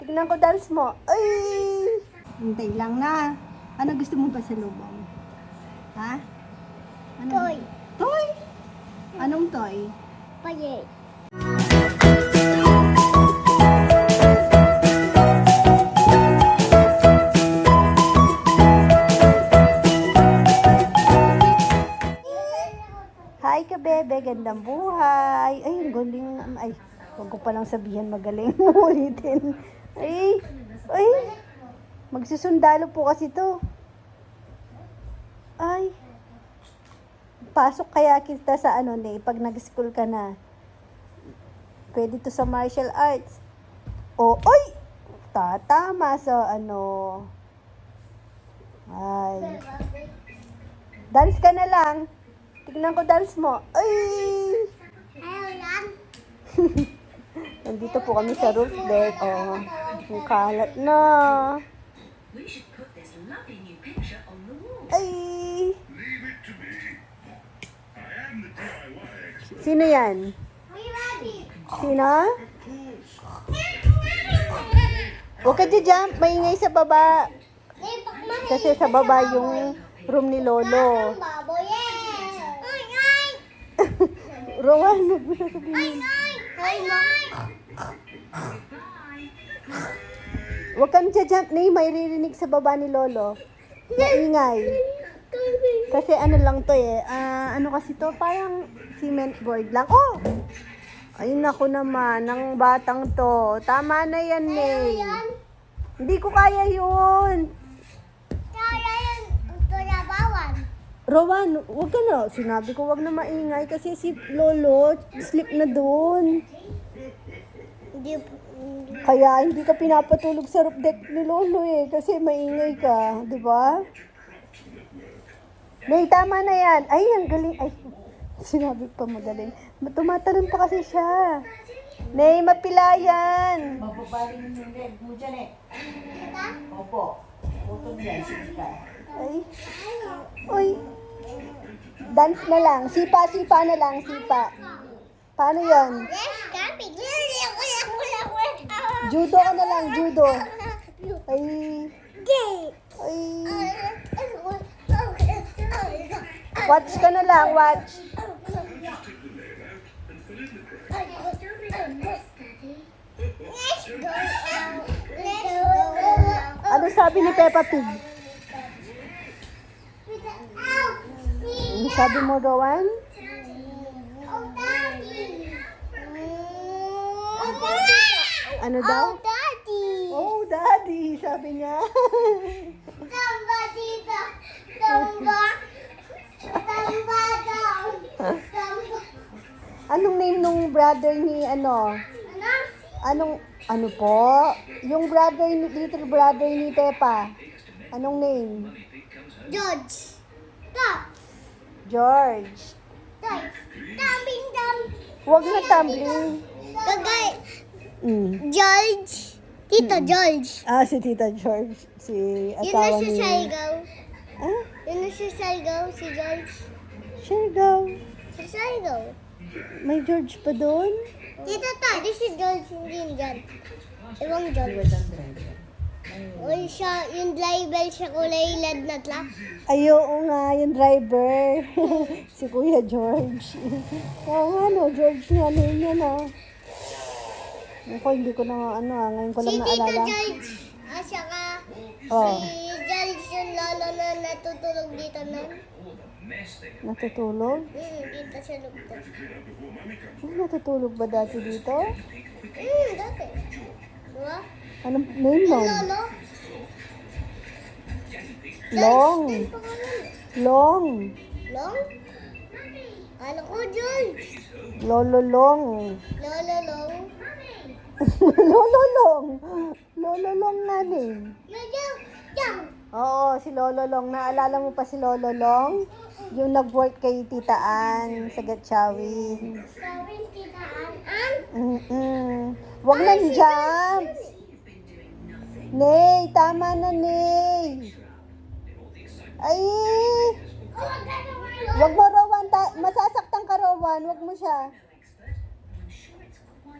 Tignan ko dance mo. Ay! Hintay lang na. Ano gusto mo pa sa lubong? Ha? Ano? Toy. Toy? Anong toy? Payet. Hi ka, bebe. Gandang buhay. Ay, ang galing. Ay, huwag ko palang sabihin magaling. Ulitin. Ay, ay. Magsusundalo po kasi to. Ay. Pasok kaya kita sa ano, pag nag-school ka na. Pwede to sa martial arts. O, ay! Tatama sa ano. Ay. Dance ka na lang. Tignan ko dance mo. Ay! Ayaw lang. Nandito po kami sa roof deck. Oh, ang kalat na. We should put this lovely new picture on the wall. Ay! Leave it to me. I am the DIY expert. Sino yan? May rabbit. Sino? Of course. Huwag ka jump. Maingay sa baba. May pakmahin. Kasi sa baba yung room ni Lolo. Ang baboy eh. Ay, ay. Rowan, huwag mo sasabihin. Ay, ay, ay. Huwag kang jump, Nay. May ririnig sa baba ni Lolo. Maingay. Kasi ano lang to ano kasi to, parang cement board lang. Oh! Ay, naku naman, ng batang to. Tama na yan, Nay. Hindi ko kaya yun. Kaya yan. Ito na bawan. Rowan, huwag ka na. Sinabi ko huwag na maingay kasi si Lolo, sleep na doon. Hindi. Kaya hindi ka pinapatulog sa roof deck ni Lolo kasi maingay ka, di ba? Nay, tama na yan. Ay, ang galing. Ay, sinabi pa magaling. Tumatalon pa kasi siya. Nay, mapilayan. Mababaling yung leg mo dyan eh. Opo. Putol yan. Ay. Uy. Dance na lang. Sipa na lang. Sipa. Paano yan? Yes, kami. Judo ka na lang. Judo. Ay. Ay. Watch ka na lang. Watch. Let's go out. Let's go out. Ano sabi ni Peppa Pig? Ano sabi mo, Rowan? Oh, Daddy. Ano daw? Oh, Daddy. Oh, Daddy, sabi niya. Tamba dito. Tamba. Tamba down. Tamba. Anong name nung brother ni Ano? ano po? Yung little brother ni Peppa. Anong name? George. Stop. George. Stop. Tumbling down. Huwag na tumbling. Kagay. Mm. Tito George. Si Tita George. Si Yun na asawa si ni... Saigaw. Ah, Yun na si Saigaw, si George. sure daw. Si Saigaw. May George pa doon? Tito to, this si George, hindi yun dyan. Ibang George. Uy, siya, yung driver siya kulay ladnat lang. Ay, oo nga, yung driver. Si Kuya George. Oo nga, no, George nga name niya, no. Ako, hindi ko na, ngayon ko Si lang Tito naalala. George, saka Oh, si George yung lolo na natutulog dito nun. natutulog? Dito sa lugto. Natutulog ba dati dito? Dati. Diba? Anong name Yung nun? lolo. Long. George, pangalan. Long. Long? Ano ko, George? Lolo Long. Lolo Long. Lolo Long. Lolo Long nga name. Medyo, jump. Oo, si Lolo Long. Naalala mo pa si Lolo Long? Yung nag-work kay Tita Ann sa Gatchawin. Gawin kita an. Huwag nang jump. Nay, tama na, Nay. Ay, huwag mo, Rowan. Masasaktan ka, Rowan. Huwag mo siya.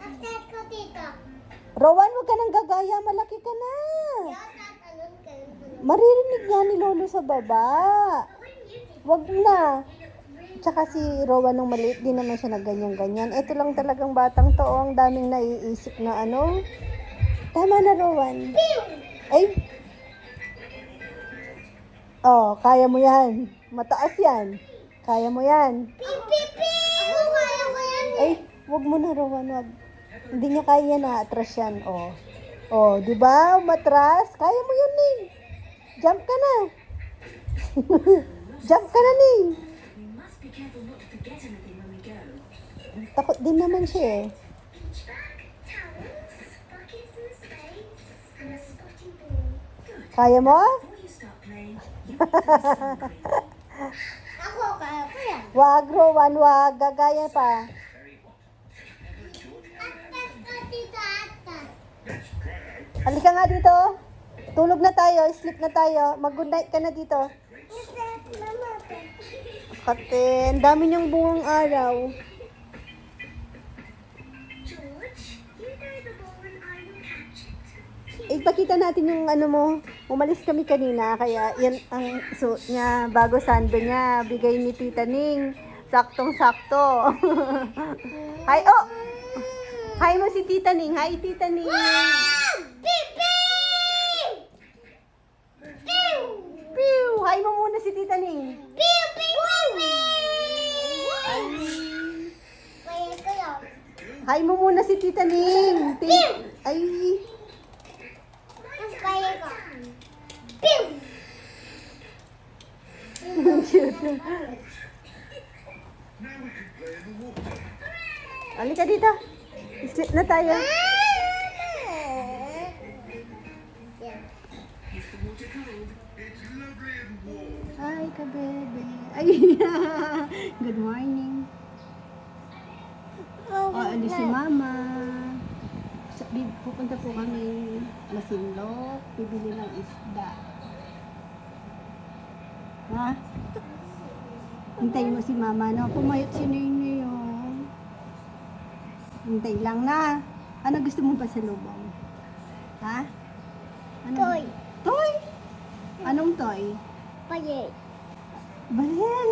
Akit ko, tita. Rowan, huwag ka nang gagaya. Malaki ka na. Maririnig nga ni Lolo sa baba. Wag na. Tsaka si Rowan nung maliit, di naman siya na ganyan-ganyan. Ito lang talagang batang to. Ang daming naiisip na ano. Tama na, Rowan. Ay. Oh, kaya mo yan. Mataas yan. Kaya mo yan. Ako kaya ko yan. Ay, wag mo na, Rowan. Wag. Hindi niya kaya na. Atras yan. Oh. Oh, di ba? Matras. Kaya mo yun, Ning. Jump ka na. Jump ka na, Ning. We must be careful not to forget anything when we go. Takot din naman siya eh. Towels, buckets and spades, and a spotting ball. Kaya mo? Before you start playing, you need to be sunscreen. Ako kaya ko yan. Wag, Rowan. Wag. Gagaya pa. Atas ka dito, atas. Halika nga dito. Tulog na tayo. Sleep na tayo. Mag-good night ka na dito. Mama, Kate, ang dami niyang buong araw. George, you know the ball and I will catch it. Ipakita natin yung ano mo. Umalis kami kanina, kaya yan ang suot niya. Bago sando niya. Bigay ni Tita Ning. Saktong-sakto. Hi, oh! Hi mo si Tita Ning. Hi, Tita Ning. Pipi! Pew! Pew! Hi mo muna si Tita Ning. Pew, pew, pew! Kaya ko yan. Hi mo muna si Tita Ning. Ay, Mas kaya ko. Pew! Now we can play in the water. halika dito. Sleep na tayo. Yan. Is the water cold? It's lovely and warm. Hi, kabebe. Ay, good morning. O, alis si Mama. Pupunta po kami Masinlok, bibili ng isda. Ha? Hintayin mo si Mama, no? Pumayot si Nene, oh. Hintay lang na. Ano gusto mong pasalubong? Ha? Ano? Toy. Toy? Anong toy? Payay. Baril.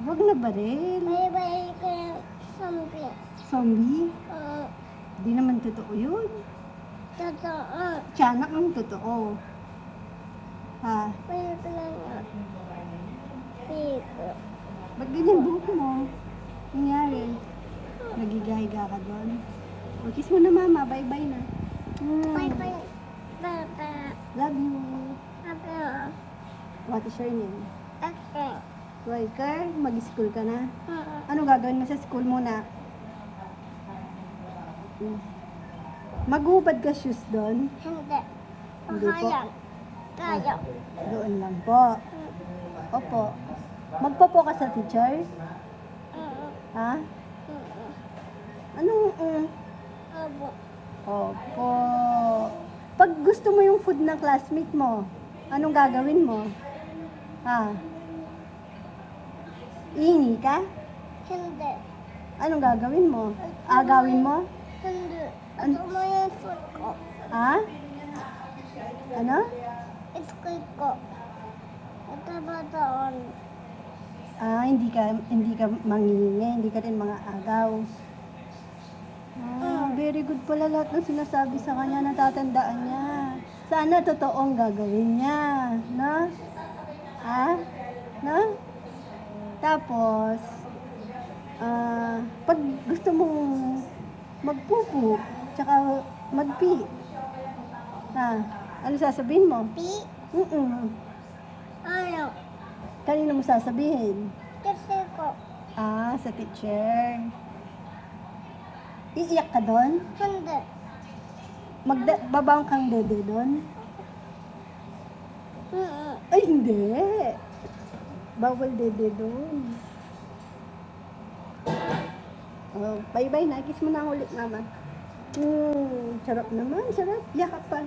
Wag na baril. Bye-bye ko yung zombie. Zombie? Di naman totoo yun. Totoo. Tiyanak ang totoo. Ha? Pwede ko lang yun. Pico. Ba't ganyan buhok mo? Nangyari? Nagigahiga ka doon? O, kiss mo na mama. Bye-bye na. Bye-bye. Bye-bye. Love you. Bye-bye. What is your name? Okay. Riker, mag-school ka na? Ano gagawin mo sa school muna? Maghubad ka shoes doon? Hindi. Hindi po. Kaya. Kaya. Doon lang po. Opo. Magpapo ka sa teacher? Ha? Anong Abo. Opo. Pag gusto mo yung food ng classmate mo, anong gagawin mo? Ha? Iingi ka? Hindi. Anong gagawin mo? Agawin mo? Hindi. Ito mo yung food ko. Ha? Ano? It's cake ko. Ito ba doon? Hindi ka mangingi, hindi ka rin mga agaw. Very good pala lahat ng sinasabi sa kanya, natatandaan niya. Sana totoong gagawin niya, no? Ha? No? Tapos, pag gusto mong magpupo, tsaka magpi, ano sasabihin mo? Pi? Ano? Kanino mo sasabihin? Kasi ko. Sa teacher. Iiyak ka doon? Hindi. Babang kang dede doon? Mm-mm. Ay, hindi. Bawal dede doon. Oh, bye-bye na. Kiss mo na ulit, mama. Sarap naman. Sarap. Yakap pa.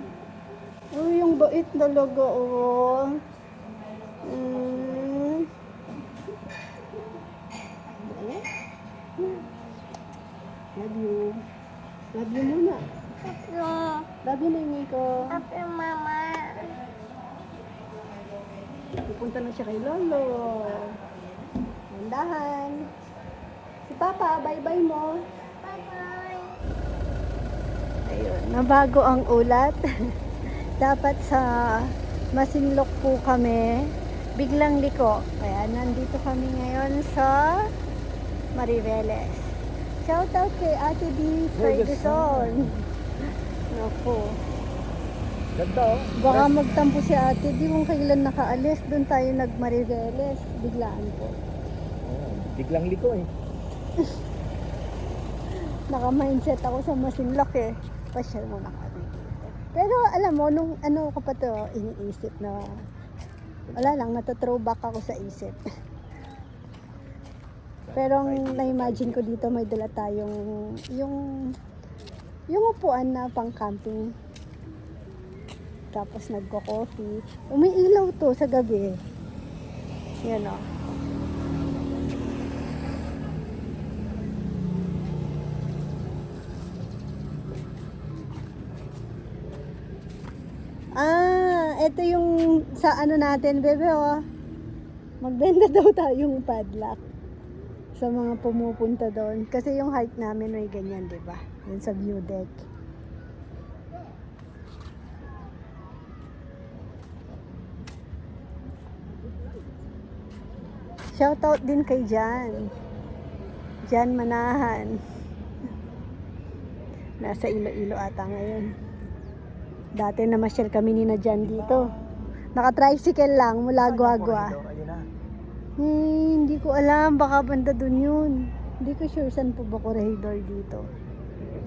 Oh, yung bait talaga, oh. Ayan. Love you. Love you muna. Yung, Love you, Nini ko. yung mama. Pupunta na siya kay Lolo. Mandahan. Si Papa, bye-bye mo. Bye-bye. Ayun, nabago ang ulat. Dapat sa Masinloc po kami, biglang liko. Kaya nandito kami ngayon sa Mariveles. Shout out kay Ate D. Ferguson. Naku. Ganda oh. Baka magtampo si Ate D kung kailan nakaalis. Doon tayo nag-Mariveles. Biglaan po. Biglang liko eh. Naka-mindset ako sa Masinloc eh. Pasyal muna kami dito. Pero alam mo, nung ano ko pa to, iniisip na wala lang, nata-throwback ako sa isip. Pero ang na-imagine ko dito, may dala tayong yung upuan na pang camping. Tapos nagko-coffee. Umiilaw to sa gabi. Yan o. Ito yung sa ano natin, bebe, oh. Magbenta daw tayong padlock sa mga pumupunta doon. Kasi yung height namin may ganyan, di ba? Yun sa view deck. Shoutout din kay Jan. Jan Manahan. Nasa Iloilo ata ngayon. Dati namasyal kami ni na Jan dito. Naka-tricycle lang mula Guagua. Ayun na. Hindi ko alam. Baka banda dun yun. Hindi ko sure saan po ba corridor dito.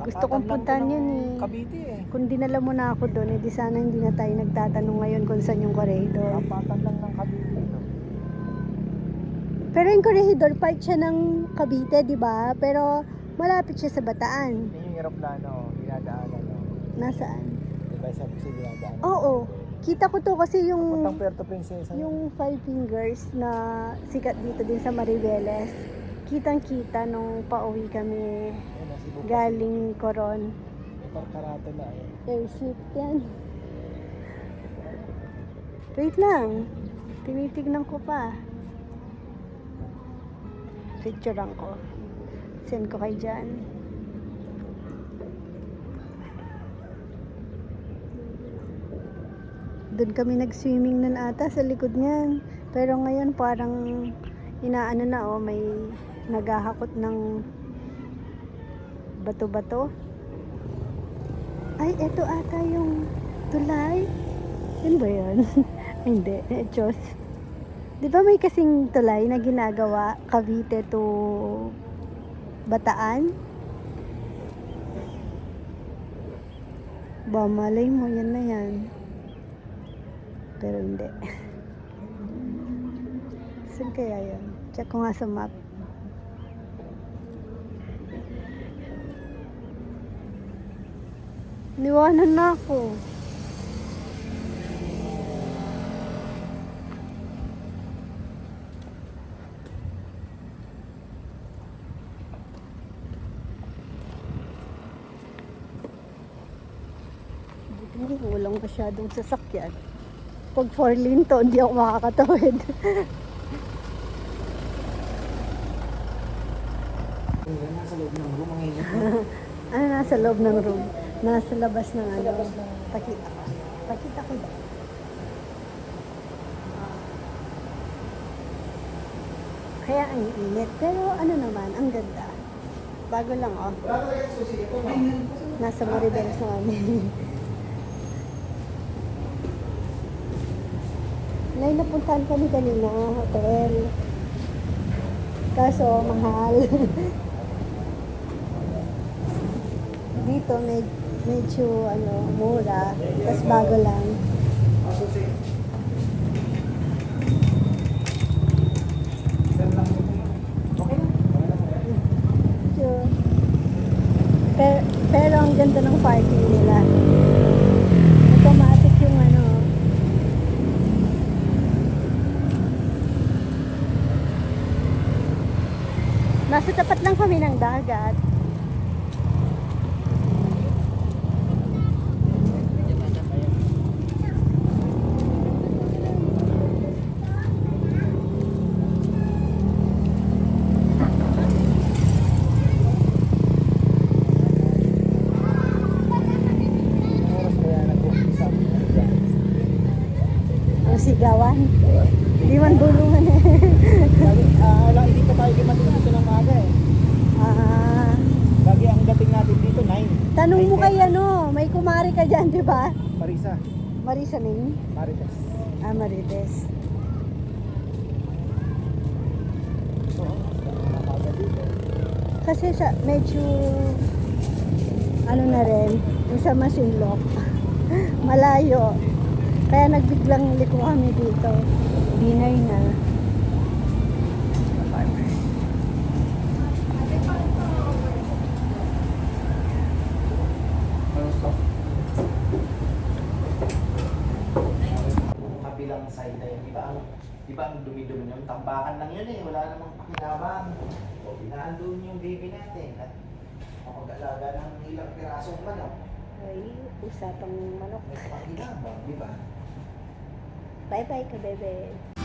Gusto kong puntahan yun eh. Cavite eh. Kung dinala mo na ako doon, edi sana hindi na tayo nagtatanong ngayon kung saan yung corridor. Kapatan lang ng Cavite. No? Pero yung corridor, part siya ng Cavite, di ba? Pero malapit siya sa Bataan. Yun yung aeroplano, dinadaanan. No? Nasaan? Diba sa dinadaanan? Oo. Kita ko to kasi yung Puntang Puerto Princesa. yung Five Fingers na sikat dito din sa Mariveles. Kitang-kita nung pauwi kami Ayun na, Cebu. galing Coron. Parkarato na eh. Airship yan. Wait lang. Tinitignan ko pa. Picturean ko. Send ko kay Jan. Doon kami nag-swimming nun ata sa likod niyan. Pero ngayon parang inaano na oh, may naghahakot ng bato-bato. Ay, eto ata yung tulay. Yun ba yun? Ay, hindi. Diyos. Di ba may kasing tulay na ginagawa Cavite to Bataan? Ba, malay mo, yan na yan. Pero hindi. Saan kaya yan? Check ko nga sa map. Niwanan na ako. Buti walang masyadong sasakyan. Pag 4 lane to, hindi ako makakatawid. Nasa loob ng room, ang init. Ano nasa loob ng room? Nasa labas ng ano? Pakita ko. Pakita ko ba? Kaya ang init. Pero ano naman, ang ganda. Bago lang oh. Nasa Mariveles na kami. May napuntahan kami kanina, hotel. Kaso, mahal. Dito, medyo, mura. Tapos bago lang. Medyo, pero ang ganda ng parking nila. Automatic yung nasa tapat lang kami ng dagat. sigawan. Di man bulungan eh. Lagi dito tayo dumating dito ng maaga eh. Ah, Lagi ang dating natin dito, 9. tanong mo kay ano, may kumari ka dyan, di ba? Marisa. Marisa Ning? Marites. Ah, Marites. Oo. Maaga dito. Kasi sa medyo ano na rin, yung sa Masinloc, malayo. Kaya nagbiglang liko kami dito. Dinner na. Kabilang side na yun. Di ba ang dumi-dumi yun? Tambakan lang yun eh. Wala namang pakinabang. O, binaandun yung baby natin. At makapag-alaga ng ilang pirasong manok. Ay, usapang manok. May pakinabang, di ba? Bye-bye ka, bebe.